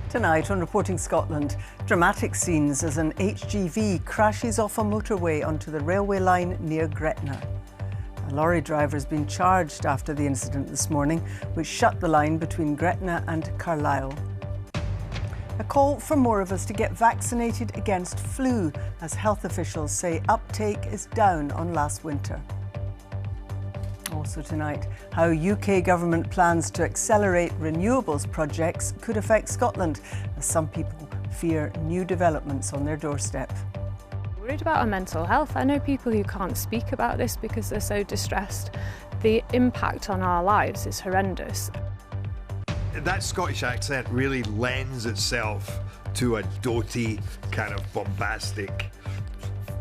Tonight on Reporting Scotland, dramatic scenes as an HGV crashes off a motorway onto the railway line near Gretna. A lorry driver has been charged after the incident this morning, which shut the line between Gretna and Carlisle. A call for more of us to get vaccinated against flu, as health officials say uptake is down on last winter. Also tonight, how UK government plans to accelerate renewables projects could affect Scotland, as some people fear new developments on their doorstep. Worried about our mental health. I know people who can't speak about this because they're so distressed. The impact on our lives is horrendous. That Scottish accent really lends itself to a doty, kind of bombastic,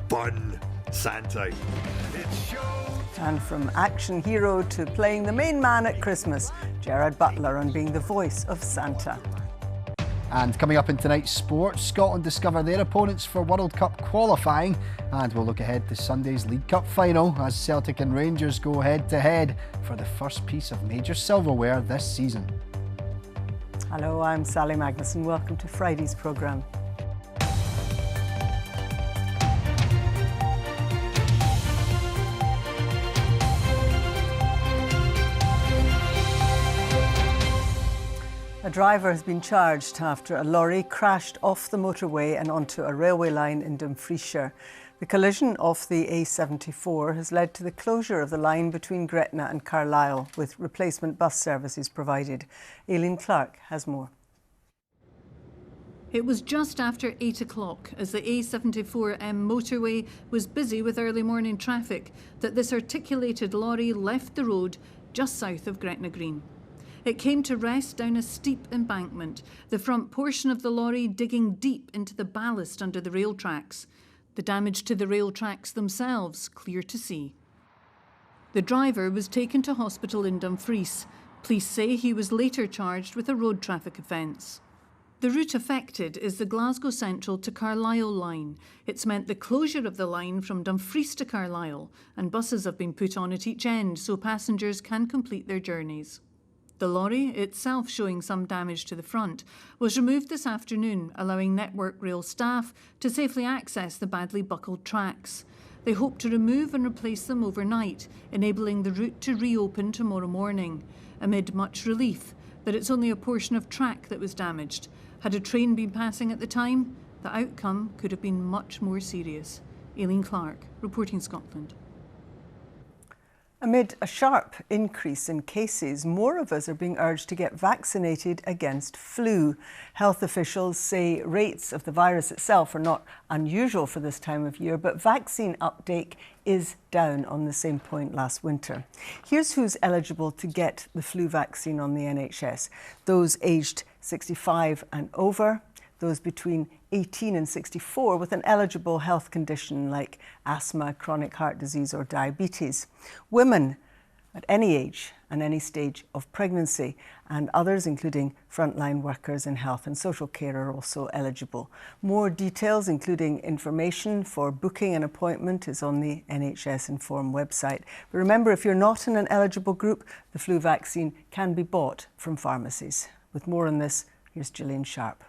fun Santa. And from action hero to playing the main man at Christmas, Gerard Butler on being the voice of Santa. And coming up in tonight's sport, Scotland discover their opponents for World Cup qualifying, and we'll look ahead to Sunday's League Cup final as Celtic and Rangers go head to head for the first piece of major silverware this season. Hello, I'm Sally Magnuson. Welcome to Friday's programme. A driver has been charged after a lorry crashed off the motorway and onto a railway line in Dumfriesshire. The collision off the A74 has led to the closure of the line between Gretna and Carlisle, with replacement bus services provided. Aileen Clark has more. It was just after 8 o'clock, as the A74M motorway was busy with early morning traffic, that this articulated lorry left the road just south of Gretna Green. It came to rest down a steep embankment, the front portion of the lorry digging deep into the ballast under the rail tracks. The damage to the rail tracks themselves clear to see. The driver was taken to hospital in Dumfries. Police say he was later charged with a road traffic offence. The route affected is the Glasgow Central to Carlisle line. It's meant the closure of the line from Dumfries to Carlisle, and buses have been put on at each end so passengers can complete their journeys. The lorry, itself showing some damage to the front, was removed this afternoon, allowing Network Rail staff to safely access the badly buckled tracks. They hope to remove and replace them overnight, enabling the route to reopen tomorrow morning, amid much relief that it's only a portion of track that was damaged. Had a train been passing at the time, the outcome could have been much more serious. Aileen Clark, Reporting Scotland. Amid a sharp increase in cases, more of us are being urged to get vaccinated against flu. Health officials say rates of the virus itself are not unusual for this time of year, but vaccine uptake is down on the same point last winter. Here's who's eligible to get the flu vaccine on the NHS. Those aged 65 and over, those between 18 and 64 with an eligible health condition like asthma, chronic heart disease or diabetes. Women at any age and any stage of pregnancy, and others including frontline workers in health and social care are also eligible. More details, including information for booking an appointment, is on the NHS Inform website. But remember, if you're not in an eligible group, the flu vaccine can be bought from pharmacies. With more on this, here's Gillian Sharp.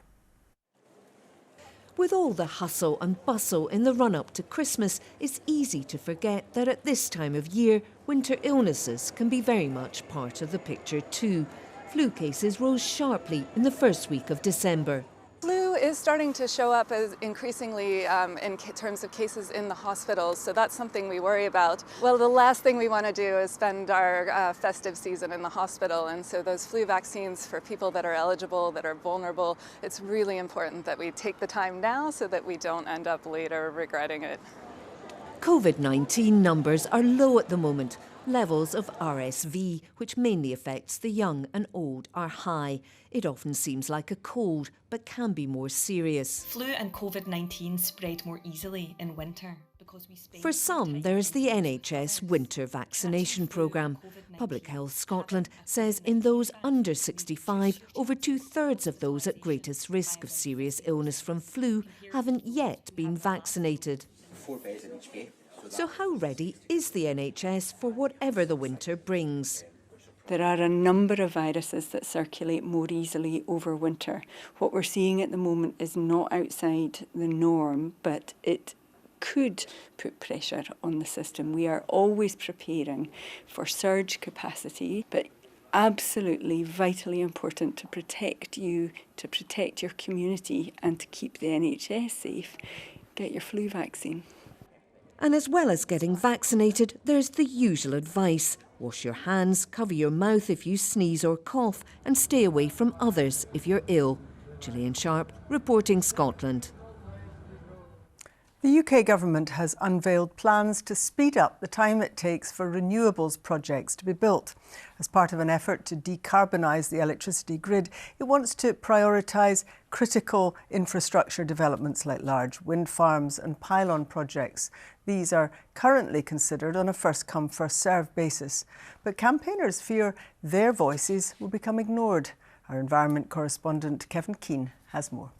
With all the hustle and bustle in the run-up to Christmas, it's easy to forget that at this time of year, winter illnesses can be very much part of the picture too. Flu cases rose sharply in the first week of December. Flu is starting to show up as increasingly in terms of cases in the hospitals, so that's something we worry about. Well, the last thing we want to do is spend our festive season in the hospital, and so those flu vaccines for people that are eligible, that are vulnerable, it's really important that we take the time now so that we don't end up later regretting it. COVID-19 numbers are low at the moment. Levels of RSV, which mainly affects the young and old, are high. It often seems like a cold, but can be more serious. Flu and COVID-19 spread more easily in winter. For some, there is the NHS winter vaccination programme. Public Health Scotland says in those under 65, over 2/3 of those at greatest risk of serious illness from flu haven't yet been vaccinated. 4 beds in each bay. So how ready is the NHS for whatever the winter brings? There are a number of viruses that circulate more easily over winter. What we're seeing at the moment is not outside the norm, but it could put pressure on the system. We are always preparing for surge capacity, but absolutely vitally important to protect you, to protect your community and to keep the NHS safe. Get your flu vaccine. And as well as getting vaccinated, there's the usual advice. Wash your hands, cover your mouth if you sneeze or cough, and stay away from others if you're ill. Gillian Sharp, reporting Scotland. The UK government has unveiled plans to speed up the time it takes for renewables projects to be built. As part of an effort to decarbonise the electricity grid, it wants to prioritise critical infrastructure developments like large wind farms and pylon projects. These are currently considered on a first-come, first-served basis. But campaigners fear their voices will become ignored. Our environment correspondent Kevin Keane has more.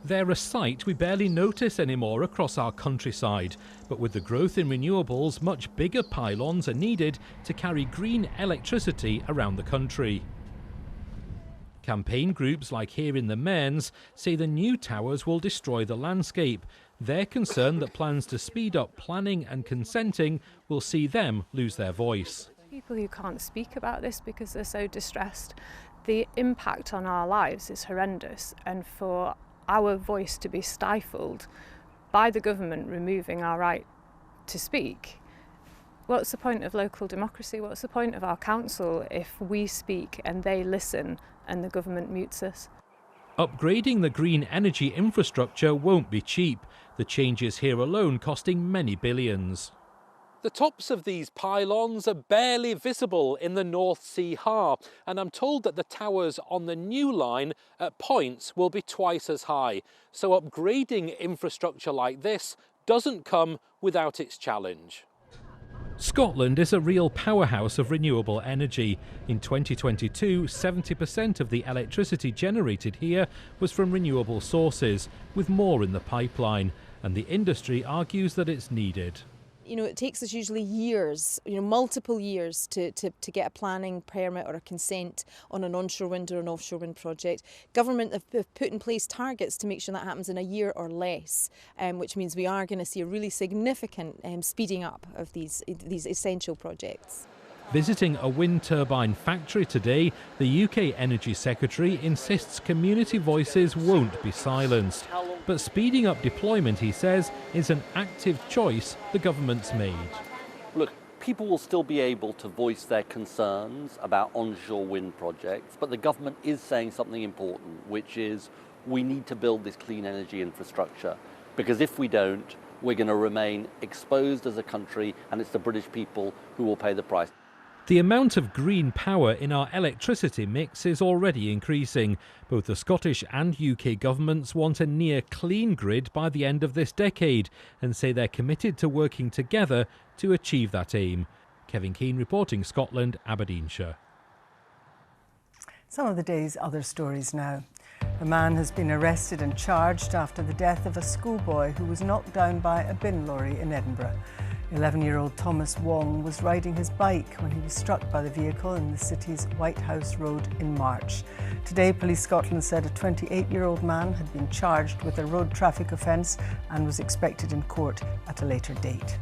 They're a sight we barely notice anymore across our countryside. But with the growth in renewables, much bigger pylons are needed to carry green electricity around the country. Campaign groups like Here in the Mearns say the new towers will destroy the landscape. They're concerned that plans to speed up planning and consenting will see them lose their voice. People who can't speak about this because they're so distressed, the impact on our lives is horrendous, and for our voice to be stifled by the government removing our right to speak. What's the point of local democracy? What's the point of our council if we speak and they listen and the government mutes us? Upgrading the green energy infrastructure won't be cheap. The changes here alone costing many billions. The tops of these pylons are barely visible in the North Sea Har, and I'm told that the towers on the new line at points will be twice as high. So upgrading infrastructure like this doesn't come without its challenge. Scotland is a real powerhouse of renewable energy. In 2022, 70% of the electricity generated here was from renewable sources, with more in the pipeline, and the industry argues that it's needed. You know, it takes us usually years, multiple years to get a planning permit or a consent on an onshore wind or an offshore wind project. Government have put in place targets to make sure that happens in a year or less, which means we are going to see a really significant speeding up of these essential projects. Visiting a wind turbine factory today, the UK Energy Secretary insists community voices won't be silenced. But speeding up deployment, he says, is an active choice the government's made. Look, people will still be able to voice their concerns about onshore wind projects, but the government is saying something important, which is we need to build this clean energy infrastructure, because if we don't, we're going to remain exposed as a country, and it's the British people who will pay the price. The amount of green power in our electricity mix is already increasing. Both the Scottish and UK governments want a near clean grid by the end of this decade and say they're committed to working together to achieve that aim. Kevin Keane reporting Scotland, Aberdeenshire. Some of the day's other stories now. A man has been arrested and charged after the death of a schoolboy who was knocked down by a bin lorry in Edinburgh. 11-year-old Thomas Wong was riding his bike when he was struck by the vehicle in the city's White House Road in March. Today, Police Scotland said a 28-year-old man had been charged with a road traffic offence and was expected in court at a later date.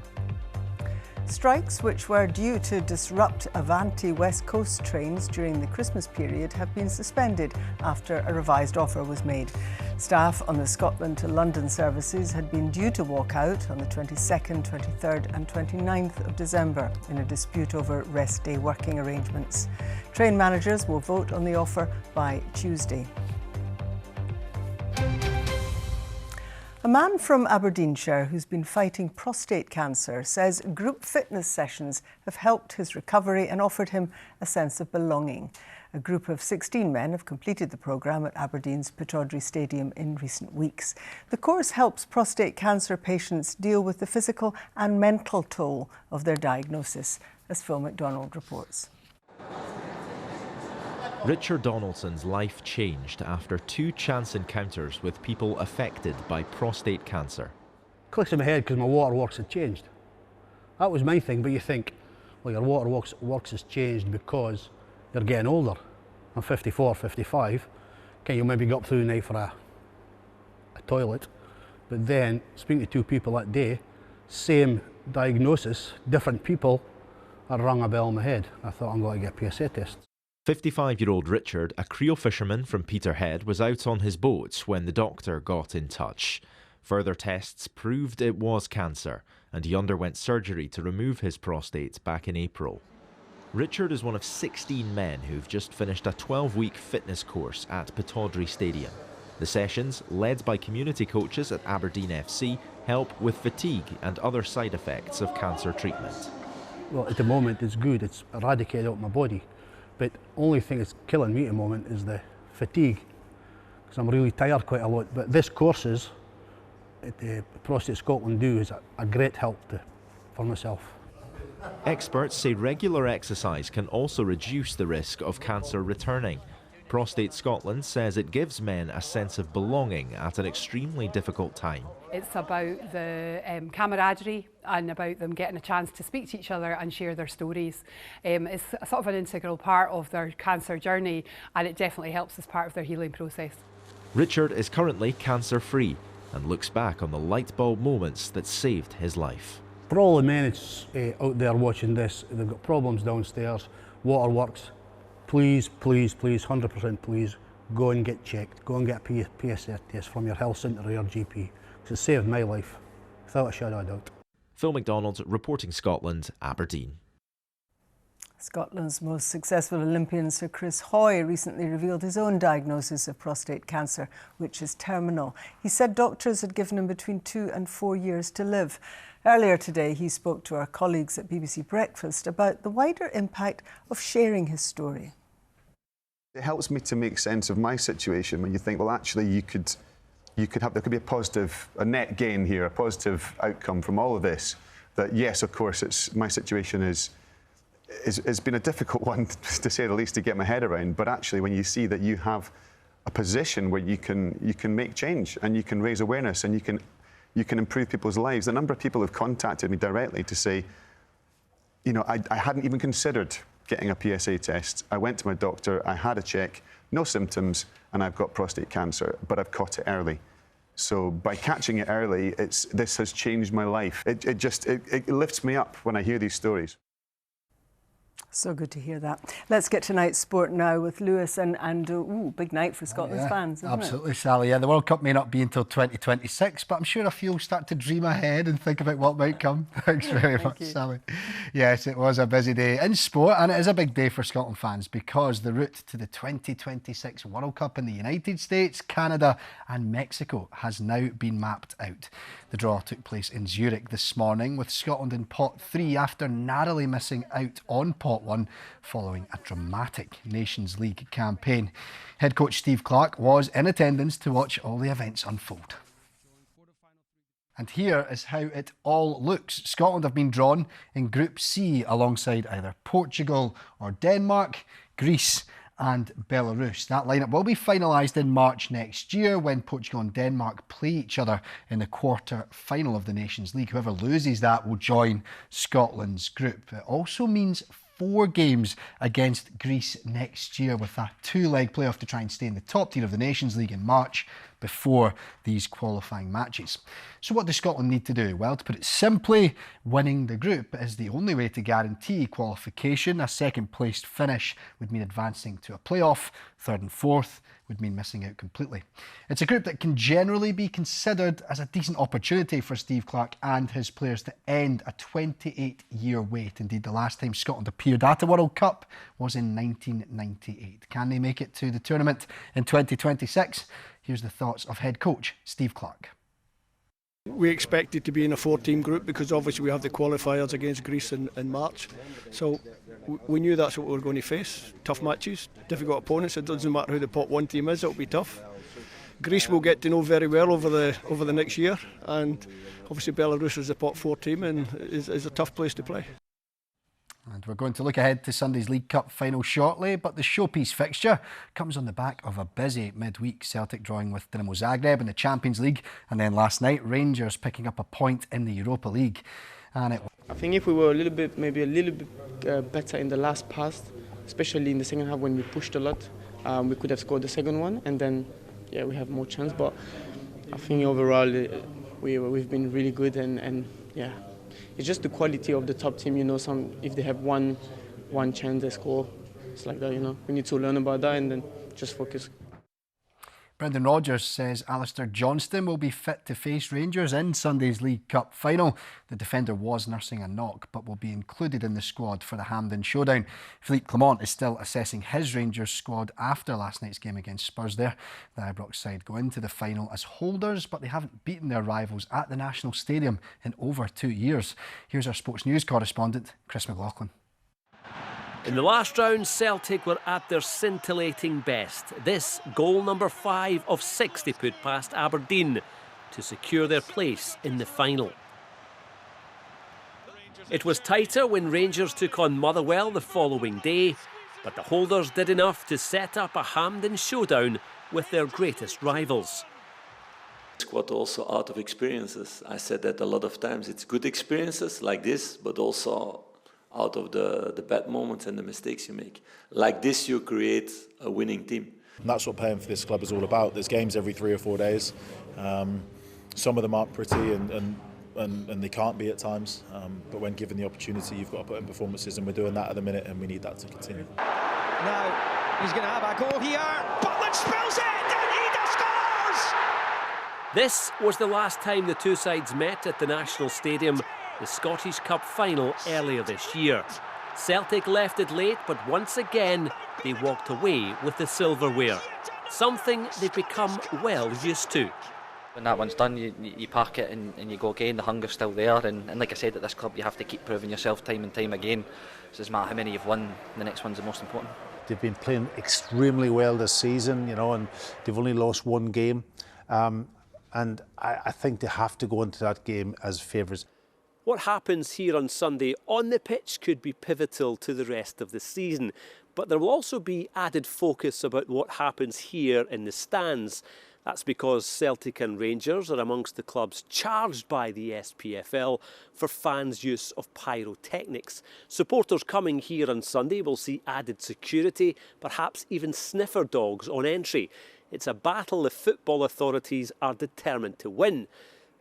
Strikes which were due to disrupt Avanti West Coast trains during the Christmas period have been suspended after a revised offer was made. Staff on the Scotland to London services had been due to walk out on the 22nd, 23rd and 29th of December in a dispute over rest day working arrangements. Train managers will vote on the offer by Tuesday. A man from Aberdeenshire who's been fighting prostate cancer says group fitness sessions have helped his recovery and offered him a sense of belonging. A group of 16 men have completed the programme at Aberdeen's Pittodrie Stadium in recent weeks. The course helps prostate cancer patients deal with the physical and mental toll of their diagnosis, as Phil MacDonald reports. Richard Donaldson's life changed after 2 chance encounters with people affected by prostate cancer. Clicks in my head because my waterworks had changed. That was my thing, but you think, Well, your waterworks has changed because you're getting older. I'm 54, 55. Okay, you'll maybe go up through the night for a toilet, but then speaking to two people that day, same diagnosis, different people, I rang a bell on my head. I thought, I'm going to get a PSA test. 55-year-old Richard, a creel fisherman from Peterhead, was out on his boat when the doctor got in touch. Further tests proved it was cancer, and he underwent surgery to remove his prostate back in April. Richard is one of 16 men who've just finished a 12-week fitness course at Pittodrie Stadium. The sessions, led by community coaches at Aberdeen FC, help with fatigue and other side effects of cancer treatment. Well, at the moment it's good, it's eradicated out of my body. But only thing that's killing me at the moment is the fatigue, because I'm really tired quite a lot. But this courses the Prostate Scotland do is a great help for myself. Experts say regular exercise can also reduce the risk of cancer returning. Prostate Scotland says it gives men a sense of belonging at an extremely difficult time. It's about the camaraderie and about them getting a chance to speak to each other and share their stories. It's a sort of an integral part of their cancer journey, and it definitely helps as part of their healing process. Richard is currently cancer-free and looks back on the light bulb moments that saved his life. For all the men out there watching this, they've got problems downstairs, waterworks, please, please, please, 100% please, go and get checked. Go and get a PSA test from your health centre or your GP. Because it saved my life, without a shadow of a doubt. Phil McDonald, reporting Scotland, Aberdeen. Scotland's most successful Olympian, Sir Chris Hoy, recently revealed his own diagnosis of prostate cancer, which is terminal. He said doctors had given him between 2 and 4 years to live. Earlier today, he spoke to our colleagues at BBC Breakfast about the wider impact of sharing his story. It helps me to make sense of my situation when you think, well, actually, there could be a positive, a net gain here, a positive outcome from all of this. That yes, of course, my situation has been a difficult one, to say the least, to get my head around. But actually, when you see that you have a position where you can make change and you can raise awareness and you can improve people's lives. A number of people have contacted me directly to say, you know, I hadn't even considered getting a PSA test. I went to my doctor, I had a check, no symptoms, and I've got prostate cancer, but I've caught it early. So by catching it early, this has changed my life. It lifts me up when I hear these stories. So good to hear that. Let's get tonight's sport now with Lewis and big night for Scotland's fans, isn't absolutely, Sally. Yeah, the World Cup may not be until 2026, but I'm sure a few will start to dream ahead and think about what might come. Thanks very much, Sally. Yes, it was a busy day in sport, and it is a big day for Scotland fans because the route to the 2026 World Cup in the United States, Canada and Mexico has now been mapped out. The draw took place in Zurich this morning with Scotland in pot 3 after narrowly missing out on pot 1 following a dramatic Nations League campaign. Head coach Steve Clarke was in attendance to watch all the events unfold. And here is how it all looks. Scotland have been drawn in Group C alongside either Portugal or Denmark, Greece and Belarus. That lineup will be finalised in March next year when Portugal and Denmark play each other in the quarter-final of the Nations League. Whoever loses that will join Scotland's group. It also means 4 games against Greece next year with a 2-leg playoff to try and stay in the top tier of the Nations League in March before these qualifying matches. So what does Scotland need to do? Well, to put it simply, winning the group is the only way to guarantee qualification. A second-placed finish would mean advancing to a playoff. 3rd and 4th would mean missing out completely. It's a group that can generally be considered as a decent opportunity for Steve Clarke and his players to end a 28-year wait. Indeed, the last time Scotland appeared at a World Cup was in 1998. Can they make it to the tournament in 2026? Here's the thoughts of head coach Steve Clarke. We expected to be in a 4-team group because obviously we have the qualifiers against Greece in March. So we knew that's what we were going to face. Tough matches, difficult opponents. It doesn't matter who the pot 1 team is, it'll be tough. Greece we'll get to know very well over the next year, and obviously Belarus is the pot 4 team and is a tough place to play. And we're going to look ahead to Sunday's League Cup final shortly, but the showpiece fixture comes on the back of a busy midweek. Celtic drawing with Dinamo Zagreb in the Champions League, and then last night Rangers picking up a point in the Europa League. And it I think if we were maybe a little bit better in the last pass, especially in the second half when we pushed a lot, we could have scored the second one, and then we have more chance. But I think overall we've been really good, and it's just the quality of the top team. If they have one chance they score, it's like that. We need to learn about that and then just focus. Brendan Rodgers says Alistair Johnston will be fit to face Rangers in Sunday's League Cup final. The defender was nursing a knock but will be included in the squad for the Hampden showdown. Philippe Clement is still assessing his Rangers squad after last night's game against Spurs there. The Ibrox side go into the final as holders, but they haven't beaten their rivals at the National Stadium in over 2 years. Here's our sports news correspondent, Chris McLaughlin. In the last round, Celtic were at their scintillating best. This, goal number 5 of 6 they put past Aberdeen to secure their place in the final. It was tighter when Rangers took on Motherwell the following day, but the holders did enough to set up a Hampden showdown with their greatest rivals. Squad also out of experiences. I said that a lot of times. It's good experiences like this, but also out of the bad moments and the mistakes you make. Like this, you create a winning team. And that's what playing for this club is all about. There's games every 3 or 4 days. Some of them aren't pretty and they can't be at times. But when given the opportunity, you've got to put in performances, and we're doing that at the minute, and we need that to continue. Now, he's going to have a go here. Butland spills it, and he scores! This was the last time the two sides met at the National Stadium, the Scottish Cup final earlier this year. Celtic left it late, but once again they walked away with the silverware, something they've become well used to. When that one's done, you park it and you go again. The hunger's still there, and like I said, at this club you have to keep proving yourself time and time again. So it doesn't matter how many you've won, the next one's the most important. They've been playing extremely well this season, and they've only lost 1 game. And I think they have to go into that game as favourites. What happens here on Sunday on the pitch could be pivotal to the rest of the season, but there will also be added focus about what happens here in the stands. That's because Celtic and Rangers are amongst the clubs charged by the SPFL for fans' use of pyrotechnics. Supporters coming here on Sunday will see added security, perhaps even sniffer dogs on entry. It's a battle the football authorities are determined to win.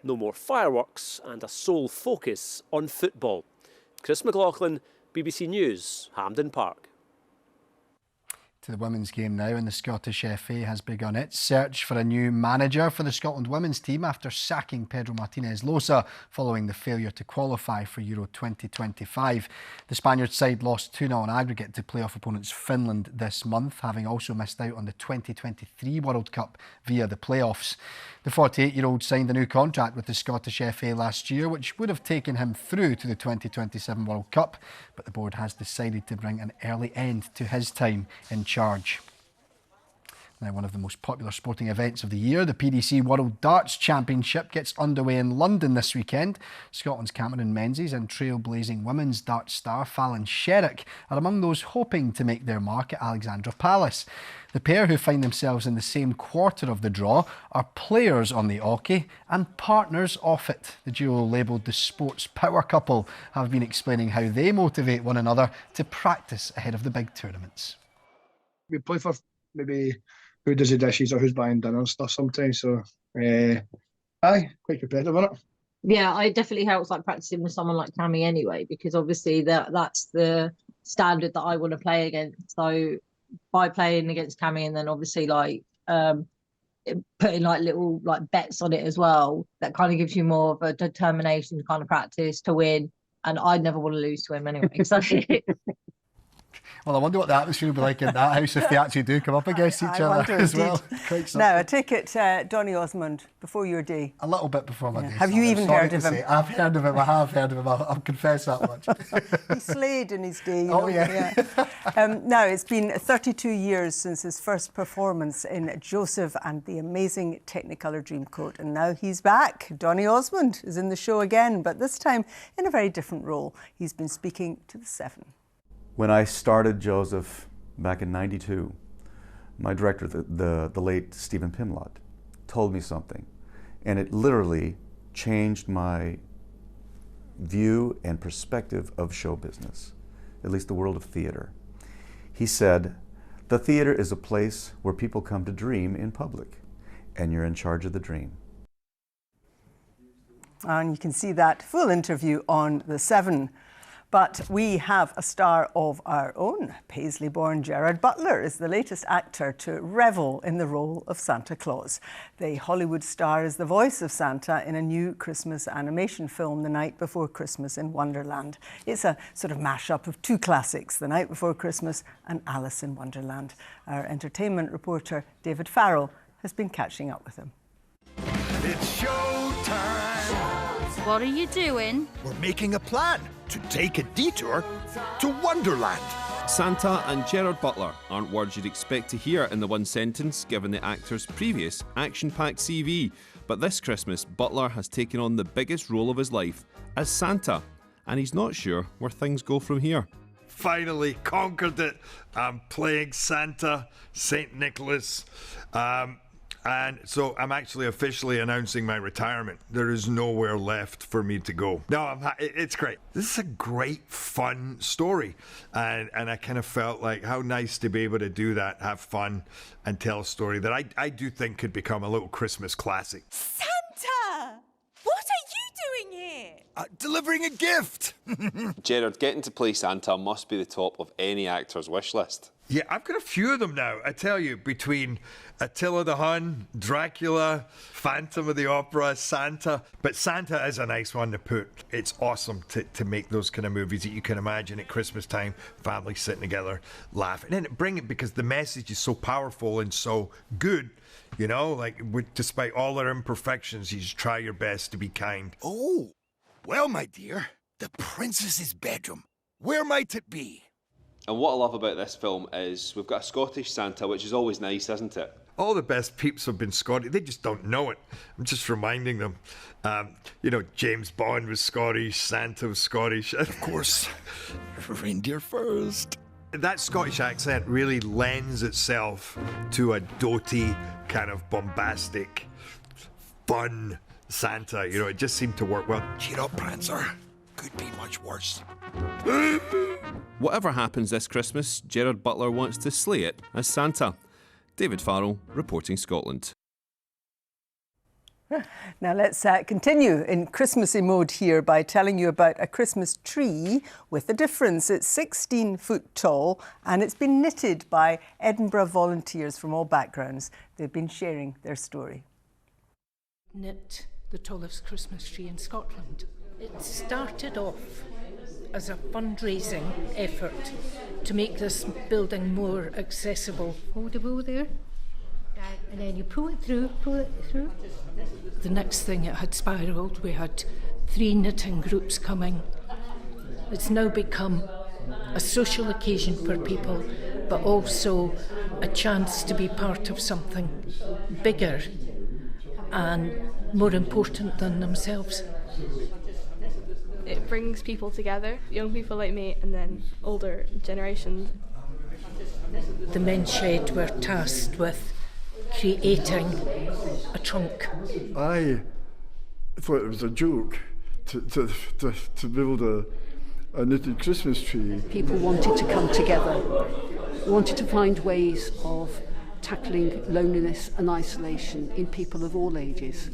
No more fireworks and a sole focus on football. Chris McLaughlin, BBC News, Hampden Park. To the women's game now, and the Scottish FA has begun its search for a new manager for the Scotland women's team after sacking Pedro Martinez Losa following the failure to qualify for Euro 2025. The Spaniard side lost 2-0 on aggregate to playoff opponents Finland this month, having also missed out on the 2023 World Cup via the playoffs. The 48-year-old signed a new contract with the Scottish FA last year, which would have taken him through to the 2027 World Cup, but the board has decided to bring an early end to his time in charge. Now, one of the most popular sporting events of the year, the PDC World Darts Championship, gets underway in London this weekend. Scotland's Cameron Menzies and trailblazing women's darts star Fallon Sherrick are among those hoping to make their mark at Alexandra Palace. The pair, who find themselves in the same quarter of the draw, are players on the hockey and partners off it. The duo, labelled the sports power couple, have been explaining how they motivate one another to practice ahead of the big tournaments. We play for maybe who does the dishes or who's buying dinner and stuff sometimes, so quite competitive on it. Yeah, it definitely helps, like practicing with someone like Cammy anyway, because obviously that's the standard that I want to play against. So by playing against Cammy and then obviously like putting like little like bets on it as well, that kind of gives you more of a determination kind of practice to win. And I'd never want to lose to him anyway. So well, I wonder what the atmosphere will be like in that house if they actually do come up against each other as well. Now, I take it, Donny Osmond, before your day. A little bit before my day. Have you even heard of him? I've heard of him. I have heard of him. I'll confess that much. He slayed in his day. Oh, yeah. Now, it's been 32 years since his first performance in Joseph and the Amazing Technicolor Dreamcoat, and now he's back. Donny Osmond is in the show again, but this time in a very different role. He's been speaking to the Seven. When I started Joseph back in '92, my director, the late Stephen Pimlott, told me something, and it literally changed my view and perspective of show business, at least the world of theater. He said, "The theater is a place where people come to dream in public, and you're in charge of the dream." And you can see that full interview on The Seven. But we have a star of our own. Paisley-born Gerard Butler is the latest actor to revel in the role of Santa Claus. The Hollywood star is the voice of Santa in a new Christmas animation film, The Night Before Christmas in Wonderland. It's a sort of mashup of two classics, The Night Before Christmas and Alice in Wonderland. Our entertainment reporter, David Farrell, has been catching up with him. It's showtime! What are you doing? We're making a plan to take a detour to Wonderland. Santa and Gerard Butler aren't words you'd expect to hear in the one sentence, given the actor's previous action-packed CV. But this Christmas, Butler has taken on the biggest role of his life as Santa, and he's not sure where things go from here. Finally conquered it. I'm playing Santa, St. Nicholas. And so I'm actually officially announcing my retirement. There is nowhere left for me to go. No, it's great. This is a great, fun story. And I kind of felt like how nice to be able to do that, have fun, and tell a story that I do think could become a little Christmas classic. Santa! What are you doing here? Delivering a gift! Gerard, getting to play Santa must be the top of any actor's wish list. Yeah, I've got a few of them now. I tell you, between Attila the Hun, Dracula, Phantom of the Opera, Santa. But Santa is a nice one to put. It's awesome to make those kind of movies that you can imagine at Christmas time, families sitting together, laughing. And bring it because the message is so powerful and so good. You know, like despite all their imperfections, you just try your best to be kind. Oh, well, my dear, the princess's bedroom. Where might it be? And what I love about this film is we've got a Scottish Santa, which is always nice, isn't it? All the best peeps have been Scottish. They just don't know it. I'm just reminding them. You know, James Bond was Scottish, Santa was Scottish. Of course, reindeer first. That Scottish accent really lends itself to a doty, kind of bombastic, fun Santa. You know, it just seemed to work well. Cheer up, Prancer. Could be much worse. Whatever happens this Christmas, Gerard Butler wants to slay it as Santa. David Farrell, reporting Scotland. Now let's continue in Christmassy mode here by telling you about a Christmas tree with a difference. It's 16 foot tall and it's been knitted by Edinburgh volunteers from all backgrounds. They've been sharing their story. Knit the tallest Christmas tree in Scotland. It started off as a fundraising effort to make this building more accessible. Hold the bow there, and then you pull it through. The next thing, it had spiralled. We had 3 knitting groups coming. It's now become a social occasion for people, but also a chance to be part of something bigger and more important than themselves. It brings people together, young people like me and then older generations. The men's shed were tasked with creating a trunk. I thought it was a joke to build a knitted Christmas tree. People wanted to come together, wanted to find ways of tackling loneliness and isolation in people of all ages.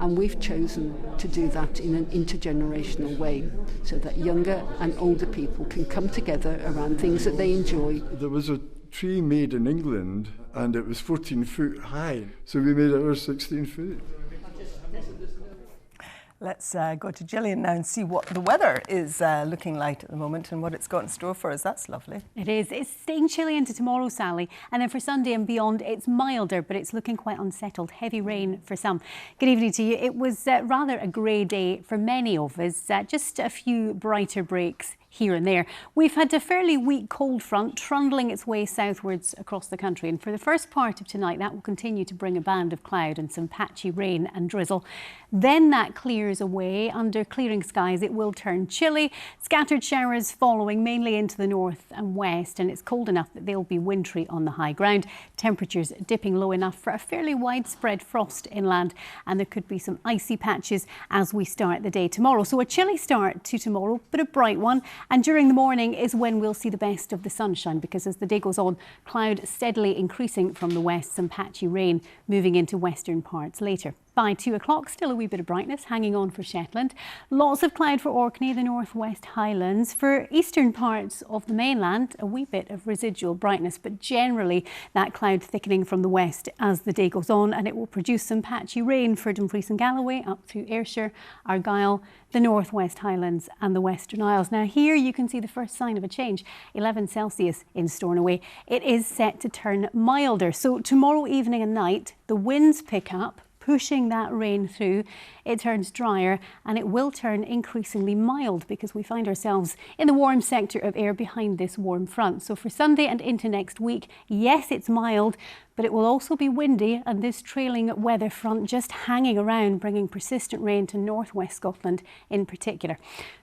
And we've chosen to do that in an intergenerational way so that younger and older people can come together around things that they enjoy. There was a tree made in England and it was 14 foot high, so we made ours 16 feet. Let's go to Gillian now and see what the weather is looking like at the moment and what it's got in store for us. That's lovely. It is. It's staying chilly into tomorrow, Sally. And then for Sunday and beyond, it's milder, but it's looking quite unsettled. Heavy rain for some. Good evening to you. It was rather a grey day for many of us. Just a few brighter breaks here and there. We've had a fairly weak cold front trundling its way southwards across the country, and for the first part of tonight that will continue to bring a band of cloud and some patchy rain and drizzle. Then that clears clears away. Under clearing skies, it will turn chilly. Scattered showers following mainly into the north and west, and it's cold enough that they'll be wintry on the high ground. Temperatures dipping low enough for a fairly widespread frost inland, and there could be some icy patches as we start the day tomorrow. So a chilly start to tomorrow, but a bright one. And during the morning is when we'll see the best of the sunshine, because as the day goes on, cloud steadily increasing from the west, some patchy rain moving into western parts later. By 2 o'clock, still a wee bit of brightness hanging on for Shetland. Lots of cloud for Orkney, the northwest Highlands. For eastern parts of the mainland, a wee bit of residual brightness, but generally that cloud thickening from the west as the day goes on, and it will produce some patchy rain for Dumfries and Galloway up through Ayrshire, Argyll, the northwest Highlands and the Western Isles. Now here you can see the first sign of a change. 11 Celsius in Stornoway. It is set to turn milder. So tomorrow evening and night, the winds pick up, pushing that rain through. It turns drier and it will turn increasingly mild because we find ourselves in the warm sector of air behind this warm front. So for Sunday and into next week, yes, it's mild, but it will also be windy, and this trailing weather front just hanging around, bringing persistent rain to northwest Scotland in particular.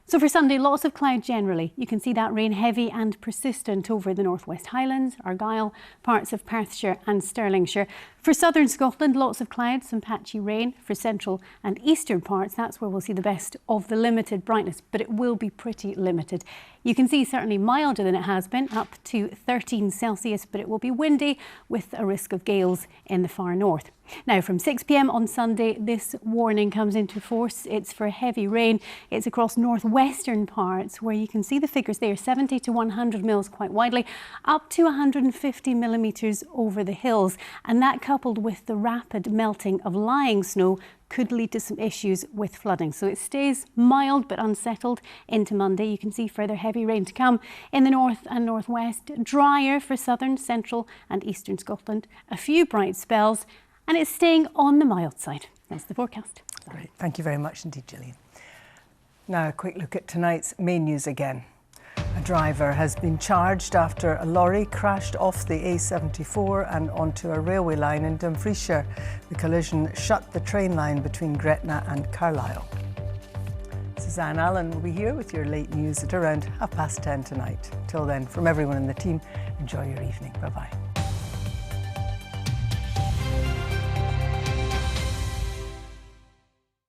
So for Sunday, lots of cloud generally. You can see that rain heavy and persistent over the northwest Highlands, Argyll, parts of Perthshire and Stirlingshire. For southern Scotland, lots of clouds, some patchy rain. For central and eastern parts, that's where we'll see the best of the limited brightness, but it will be pretty limited. You can see certainly milder than it has been, up to 13 Celsius, but it will be windy with a risk of gales in the far north. Now from 6 p.m. on Sunday, this warning comes into force. It's for heavy rain. It's across northwestern parts where you can see the figures there, 70 to 100 mils quite widely, up to 150 millimetres over the hills. And that coupled with the rapid melting of lying snow could lead to some issues with flooding. So it stays mild but unsettled into Monday. You can see further heavy rain to come in the north and northwest. Drier for southern, central and eastern Scotland. A few bright spells, and it's staying on the mild side. That's the forecast. Great. Thank you very much indeed, Gillian. Now a quick look at tonight's main news again. A driver has been charged after a lorry crashed off the A74 and onto a railway line in Dumfriesshire. The collision shut the train line between Gretna and Carlisle. Suzanne Allen will be here with your late news at around 10:30 tonight. Till then, from everyone in the team, enjoy your evening. Bye-bye.